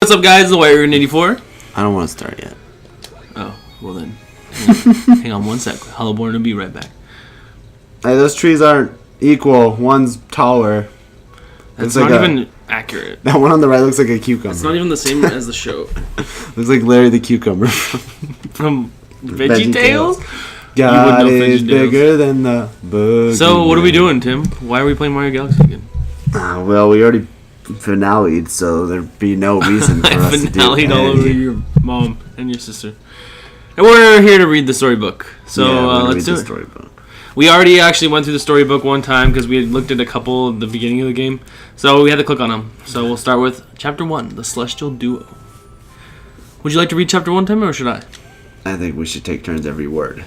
what's up, guys? The Warrior in 84. I don't want to start yet. Oh, well then. Hang on 1 sec. Hollowborn will be right back. Hey, those trees aren't equal. One's taller. That's not even accurate. That one on the right looks like a cucumber. It's not even the same as the show. Looks like Larry the Cucumber From VeggieTales? God is bigger than the boogeyman. So, what are we doing, Tim? Why are we playing Mario Galaxy again? Well, we already finale'd, so there'd be no reason for us to do finale'd all over your mom and your sister. And we're here to read the storybook. So, let's do it. Storybook. We already actually went through the storybook one time because we had looked at a couple at the beginning of the game. So, we had to click on them. So, we'll start with Chapter 1, The Celestial Duo. Would you like to read Chapter 1, Tim, or should I? I think we should take turns every word.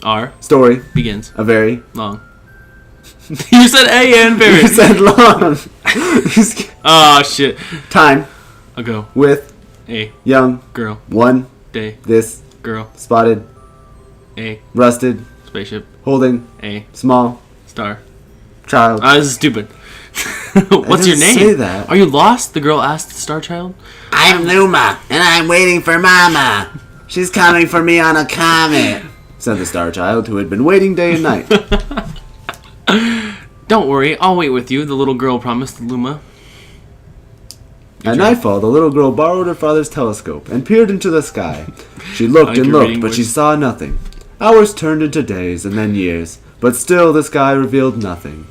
Our story begins. A very long. You said A and very. You said long. Oh, shit. Time. Ago. With. A. Young. Girl. One. Day. This. Girl. Spotted. A. Rusted. Spaceship. Holding. A. Small. Star. Child. This is stupid. What's your name? Say that. Are you lost? The girl asked the Star Child. I'm Luma, and I'm waiting for Mama. She's coming for me on a comet, said the Star Child, who had been waiting day and night. Don't worry, I'll wait with you, the little girl promised Luma. At nightfall, the little girl borrowed her father's telescope and peered into the sky. She looked and looked, but she saw nothing. Hours turned into days and then years, but still the sky revealed nothing.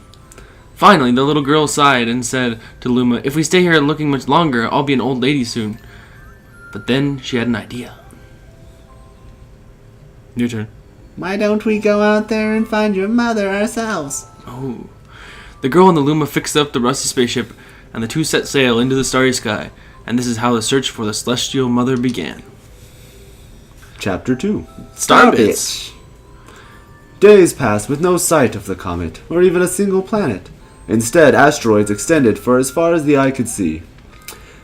Finally, the little girl sighed and said to Luma, if we stay here looking much longer, I'll be an old lady soon. But then she had an idea. Your turn. Why don't we go out there and find your mother ourselves? Oh. The girl and the Luma fixed up the rusty spaceship, and the two set sail into the starry sky, and this is how the search for the celestial mother began. Chapter 2. Starbase. Days passed with no sight of the comet, or even a single planet. Instead, asteroids extended for as far as the eye could see.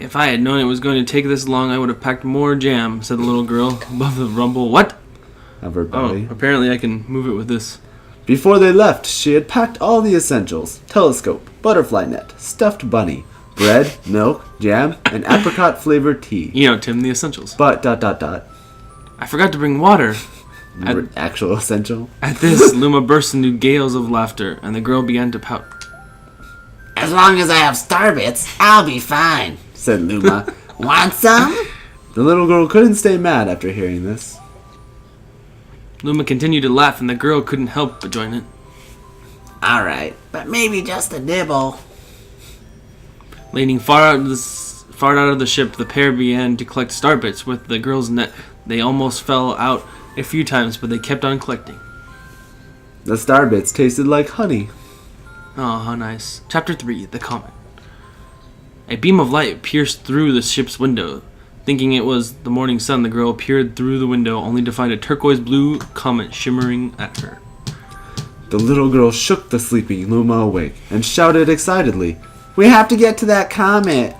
If I had known it was going to take this long, I would have packed more jam, said the little girl above the rumble. What? Of her belly. Oh, apparently I can move it with this. Before they left, she had packed all the essentials: telescope, butterfly net, stuffed bunny, bread, milk, jam, and apricot-flavored tea. You know, Tim, the essentials. But, I forgot to bring water. Actual essential. At this, Luma burst into gales of laughter, and the girl began to pout. As long as I have Starbits, I'll be fine, said Luma. Want some? The little girl couldn't stay mad after hearing this. Luma continued to laugh, and the girl couldn't help but join it. Alright, but maybe just a nibble. Leaning far out of the ship, the pair began to collect starbits with the girl's net. They almost fell out a few times, but they kept on collecting. The starbits tasted like honey. Oh, how nice. Chapter 3, The Comet. A beam of light pierced through the ship's window. Thinking it was the morning sun, the girl peered through the window, only to find a turquoise-blue comet shimmering at her. The little girl shook the sleeping Luma awake and shouted excitedly, "We have to get to that comet!"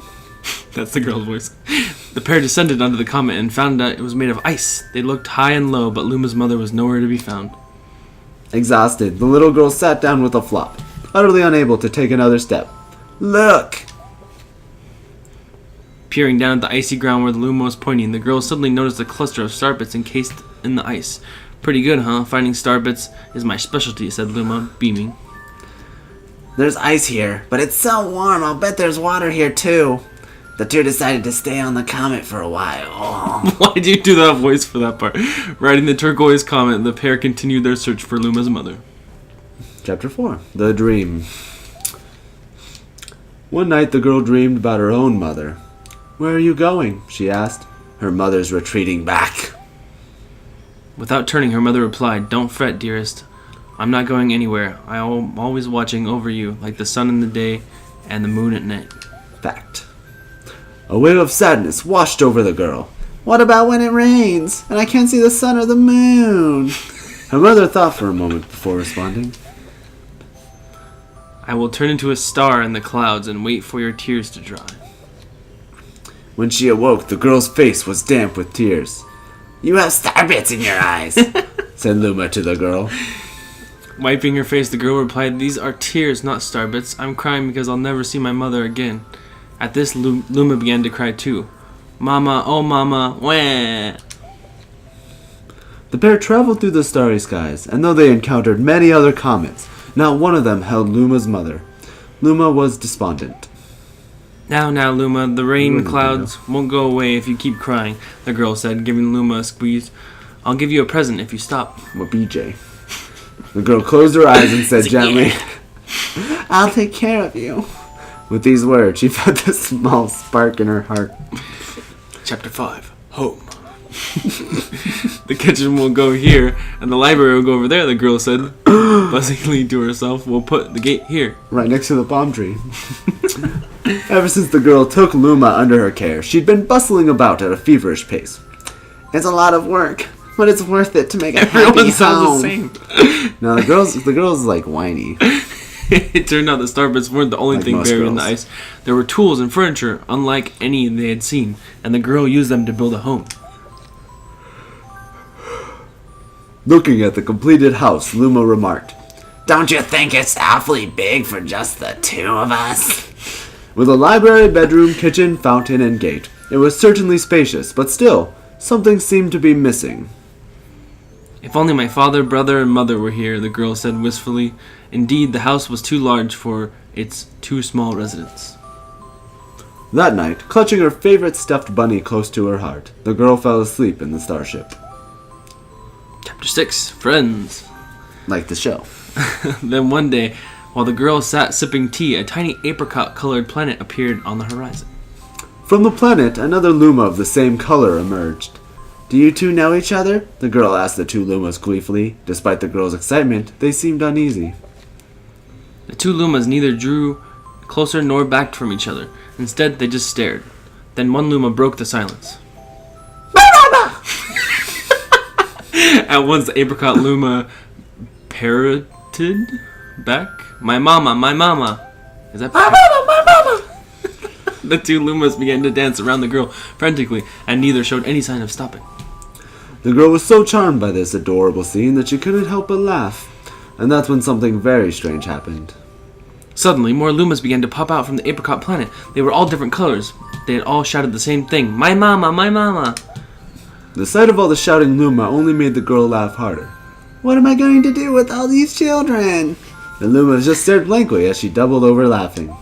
That's the girl's voice. The pair descended onto the comet and found out it was made of ice. They looked high and low, but Luma's mother was nowhere to be found. Exhausted, the little girl sat down with a flop, utterly unable to take another step. Look! Peering down at the icy ground where the Luma was pointing, the girl suddenly noticed a cluster of starbits encased in the ice. Pretty good, huh? Finding starbits is my specialty, said Luma, beaming. There's ice here, but it's so warm, I'll bet there's water here too. The two decided to stay on the comet for a while. Why'd you do that voice for that part? Riding the turquoise comet, the pair continued their search for Luma's mother. Chapter 4. The Dream. One night the girl dreamed about her own mother. "Where are you going?" she asked. "Her mother's retreating back." Without turning, her mother replied, "Don't fret, dearest. I'm not going anywhere. I'm always watching over you, like the sun in the day and the moon at night." Fact. A wave of sadness washed over the girl. What about when it rains and I can't see the sun or the moon? Her mother thought for a moment before responding. "I will turn into a star in the clouds and wait for your tears to dry." When she awoke, the girl's face was damp with tears. "You have starbits in your eyes," said Luma to the girl. Wiping her face, the girl replied, "These are tears, not starbits. I'm crying because I'll never see my mother again." At this, Luma began to cry too. Mama, oh mama, wah. The pair traveled through the starry skies, and though they encountered many other comets, not one of them held Luma's mother. Luma was despondent. Now, Luma, the rain clouds won't go away if you keep crying, the girl said, giving Luma a squeeze. I'll give you a present if you stop. What, BJ? The girl closed her eyes and said gently, I'll take care of you. With these words, she felt a small spark in her heart. Chapter 5. Home. The kitchen will go here, and the library will go over there, the girl said, buzzingly to herself. We'll put the gate here. Right next to the palm tree. Ever since the girl took Luma under her care, she'd been bustling about at a feverish pace. It's a lot of work, but it's worth it to make a happy Everyone sounds home. the same. No, the girl's like whiny. It turned out the Starbase weren't the only Like thing most buried in the girls. ice. There were tools and furniture, unlike any they had seen, and the girl used them to build a home. Looking at the completed house, Luma remarked, Don't you think it's awfully big for just the two of us? with a library, bedroom, kitchen, fountain, and gate. It was certainly spacious, but still, something seemed to be missing. If only my father, brother, and mother were here, the girl said wistfully. Indeed, the house was too large for its too small residence. That night, clutching her favorite stuffed bunny close to her heart, the girl fell asleep in the starship. Chapter 6. Friends. Like the show. Then one day, while the girl sat sipping tea, a tiny apricot-colored planet appeared on the horizon. From the planet, another Luma of the same color emerged. Do you two know each other? The girl asked the two Lumas gleefully. Despite the girl's excitement, they seemed uneasy. The two Lumas neither drew closer nor backed from each other. Instead, they just stared. Then one Luma broke the silence. At once, the apricot Luma parroted back. My mama, my mama. Is that My mama! The two Lumas began to dance around the girl frantically, and neither showed any sign of stopping. The girl was so charmed by this adorable scene that she couldn't help but laugh. And that's when something very strange happened. Suddenly, more Lumas began to pop out from the apricot planet. They were all different colors. They had all shouted the same thing. My mama, my mama. The sight of all the shouting Luma only made the girl laugh harder. What am I going to do with all these children? The Luma just stared blankly as she doubled over laughing.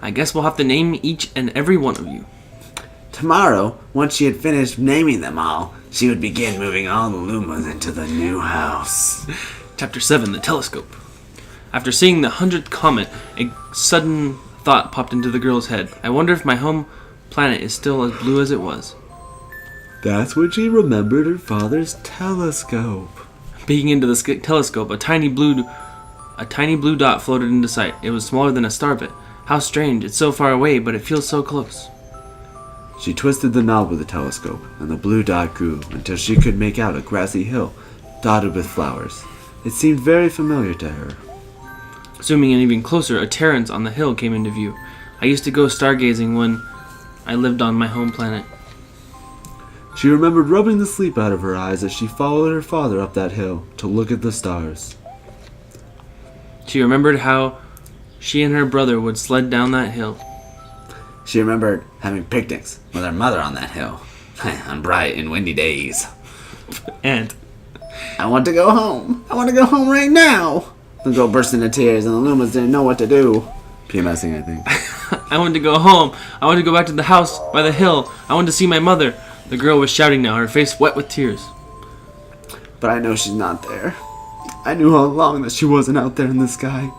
I guess we'll have to name each and every one of you. Tomorrow, once she had finished naming them all, she would begin moving all the Lumas into the new house. Chapter 7, The Telescope. After seeing the 100th comet, a sudden thought popped into the girl's head. I wonder if my home planet is still as blue as it was. That's when she remembered her father's telescope. Peeking into the telescope, a tiny blue dot floated into sight. It was smaller than a starbit. How strange, it's so far away, but it feels so close. She twisted the knob of the telescope, and the blue dot grew until she could make out a grassy hill dotted with flowers. It seemed very familiar to her. Zooming in even closer, a terrace on the hill came into view. I used to go stargazing when I lived on my home planet. She remembered rubbing the sleep out of her eyes as she followed her father up that hill to look at the stars. She remembered how she and her brother would sled down that hill. She remembered having picnics with her mother on that hill on bright and windy days. And I want to go home. I want to go home right now. The girl burst into tears and the Lumas didn't know what to do. PMSing, I think. I wanted to go home. I wanted to go back to the house by the hill. I wanted to see my mother. The girl was shouting now, her face wet with tears. But I know she's not there. I knew all along that she wasn't out there in the sky.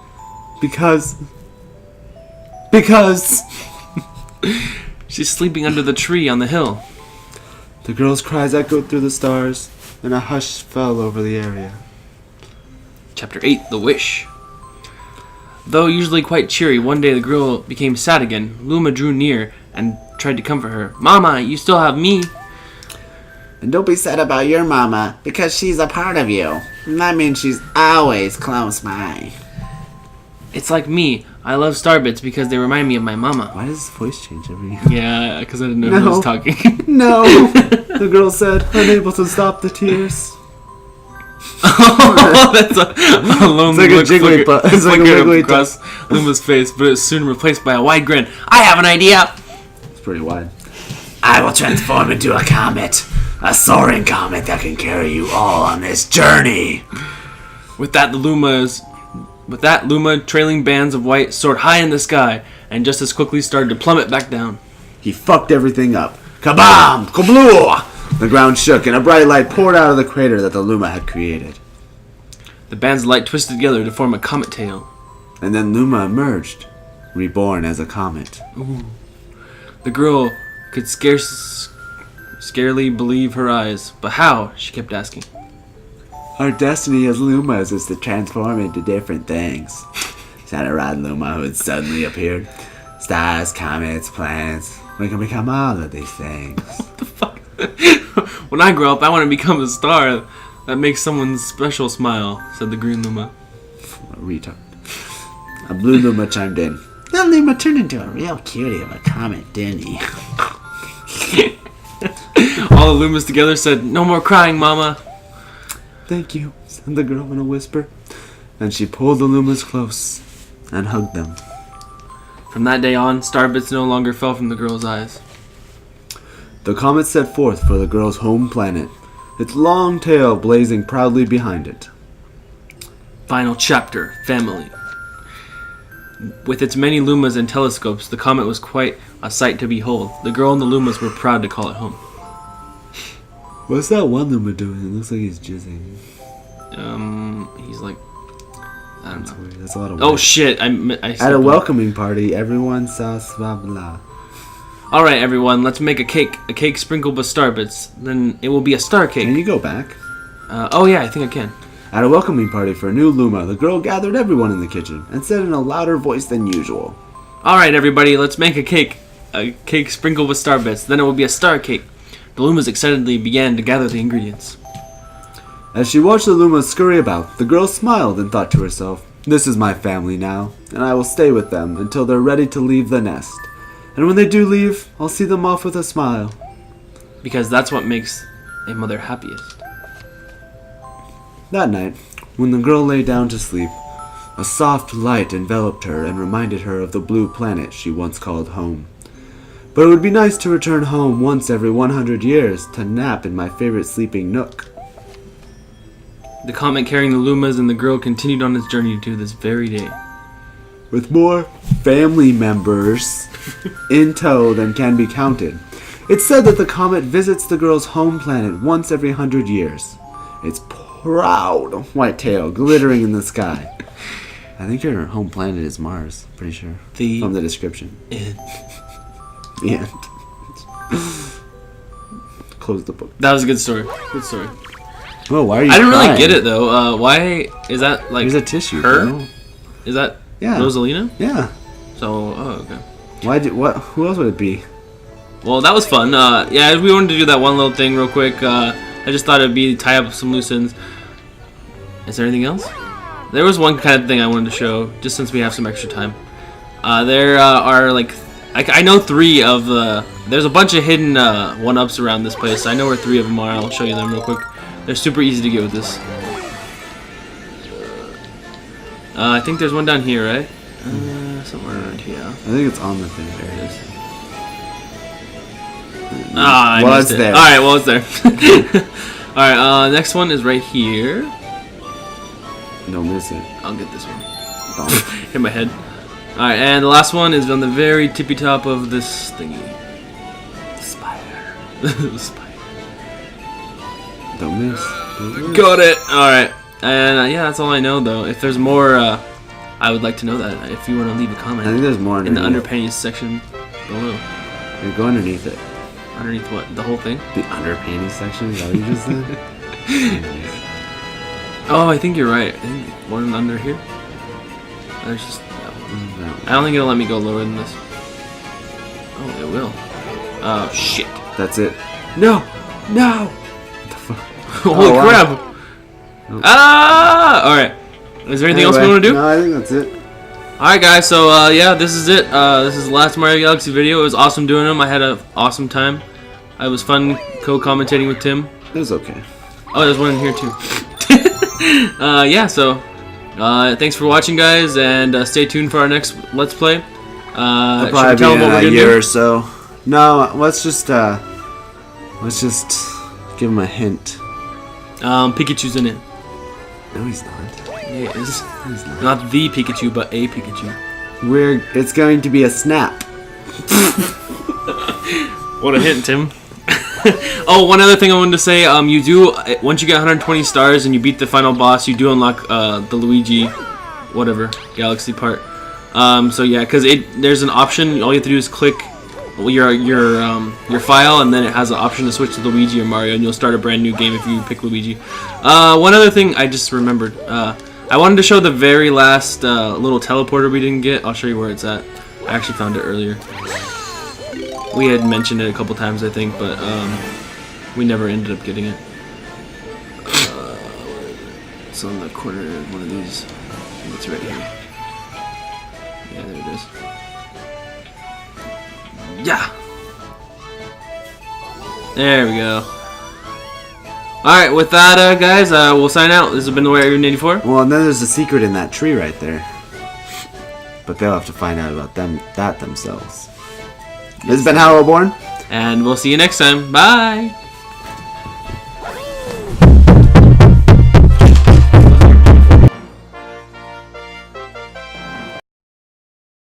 Because... She's sleeping under the tree on the hill. The girl's cries echoed through the stars, and a hush fell over the area. Chapter 8, The Wish. Though usually quite cheery, one day the girl became sad again. Luma drew near and tried to comfort her. Mama, you still have me. And don't be sad about your mama, because she's a part of you. And that means she's always close by. It's like me. I love Starbits because they remind me of my mama. Why does his voice change every... Yeah, because I didn't know who was talking. No! The girl said, unable to stop the tears. Oh, that's a lonely look flickered across Luma's face, but it's soon replaced by a wide grin. I have an idea! It's pretty wide. I will transform into a comet. A soaring comet that can carry you all on this journey. With that, Luma, trailing bands of white, soared high in the sky, and just as quickly started to plummet back down. He fucked everything up. Kabam! Kabloo! The ground shook, and a bright light poured out of the crater that the Luma had created. The bands of light twisted together to form a comet tail. And then Luma emerged, reborn as a comet. Ooh. The girl could scarcely believe her eyes. But how? She kept asking. Our destiny as Lumas is to transform into different things, said a rad Luma who had suddenly appeared. Stars, comets, planets. We can become all of these things. What the fuck? When I grow up, I want to become a star that makes someone special smile, said the green Luma. A retard. A blue Luma chimed in. That Luma turned into a real cutie of a comet, didn't he? All the Lumas together said, "No more crying, Mama." Thank you, said the girl in a whisper. And she pulled the Lumas close and hugged them. From that day on, star bits no longer fell from the girl's eyes. The comet set forth for the girl's home planet, its long tail blazing proudly behind it. Final chapter, family. With its many Lumas and telescopes, the comet was quite a sight to behold. The girl and the Lumas were proud to call it home. What's that one Luma doing? It looks like he's jizzing. He's like, I don't know. Weird. That's a lot of. Oh weird. shit! I At a welcoming party, everyone saw blah blah. All right, everyone, let's make a cake sprinkled with star bits. Then it will be a star cake. Can you go back? Oh yeah, I think I can. At a welcoming party for a new Luma, the girl gathered everyone in the kitchen and said in a louder voice than usual. All right, everybody, let's make a cake sprinkled with star bits. Then it will be a star cake. The Lumas excitedly began to gather the ingredients. As she watched the Lumas scurry about, the girl smiled and thought to herself, "This is my family now, and I will stay with them until they're ready to leave the nest. And when they do leave, I'll see them off with a smile." Because that's what makes a mother happiest. That night, when the girl lay down to sleep, a soft light enveloped her and reminded her of the blue planet she once called home. But it would be nice to return home once every 100 years to nap in my favorite sleeping nook. The comet carrying the Lumas and the girl continued on its journey to this very day. With more family members in tow than can be counted. It's said that the comet visits the girl's home planet once every 100 years. Its proud white tail glittering in the sky. I think your home planet is Mars, pretty sure. From the description. The end. Close the book. That was a good story. Good story. Oh, why are you I didn't crying? really get it though. Why is that like? Here's a tissue. Her? Bro. Is that Yeah. Rosalina? Yeah. So, okay. Who else would it be? Well, that was fun. Yeah, we wanted to do that one little thing real quick. I just thought it'd be tie up some loose ends. Is there anything else? There was one kind of thing I wanted to show, just since we have some extra time. There are like, I know 3 of the. There's a bunch of hidden 1-ups around this place. I know where 3 of them are. I'll show you them real quick. They're super easy to get with this. I think there's one down here, right? Somewhere around here. I think it's on the thing. There it is. I well, missed it's it. there. Alright, well, it's there. Alright, next one is right here. Don't miss it. I'll get this one. Don't. Hit my head. Alright, and the last one is on the very tippy top of this thingy. The spider. The spider. Don't miss. Got it! Alright. And yeah, that's all I know though. If there's more, I would like to know that. If you want to leave a comment I think there's more in the underneath. underpanties section below. You go underneath it. Underneath what? The whole thing? The underpanties section? Is that what you just said? Oh, I think you're right. I think one under here. There's just that one. I don't think it'll let me go lower than this. Oh, it will. Oh, shit. That's it. No! No! What the fuck? Holy wow. crap! Ah! Alright. Is there anything else we want to do? No, I think that's it. Alright guys, so yeah, this is it. This is the last Mario Galaxy video. It was awesome doing them. I had an awesome time. It was fun co-commentating with Tim. It was okay. Oh, there's one in here too. Yeah, so thanks for watching guys, and stay tuned for our next Let's Play. It'll probably be in a year or so. No, let's just give him a hint. Pikachu's in it. No, he's not. Yeah, he is. He's not. Not the Pikachu, but a Pikachu. It's going to be a snap. What a hint, Tim. Oh, one other thing I wanted to say. You do, once you get 120 stars and you beat the final boss, you do unlock the Luigi, whatever, galaxy part. So yeah, because there's an option. All you have to do is click your file, and then it has an option to switch to Luigi or Mario, and you'll start a brand new game if you pick Luigi. One other thing I just remembered. I wanted to show the very last little teleporter we didn't get. I'll show you where it's at. I actually found it earlier. We had mentioned it a couple times, I think, but we never ended up getting it. It's on the corner of one of these. I think it's right here. Yeah, there it is. Yeah! There we go. Alright, with that, guys, we'll sign out. This has been the Warrior 84. Well, and then there's a secret in that tree right there. But they'll have to find out about that themselves. This has been Hallowborn. And we'll see you next time. Bye!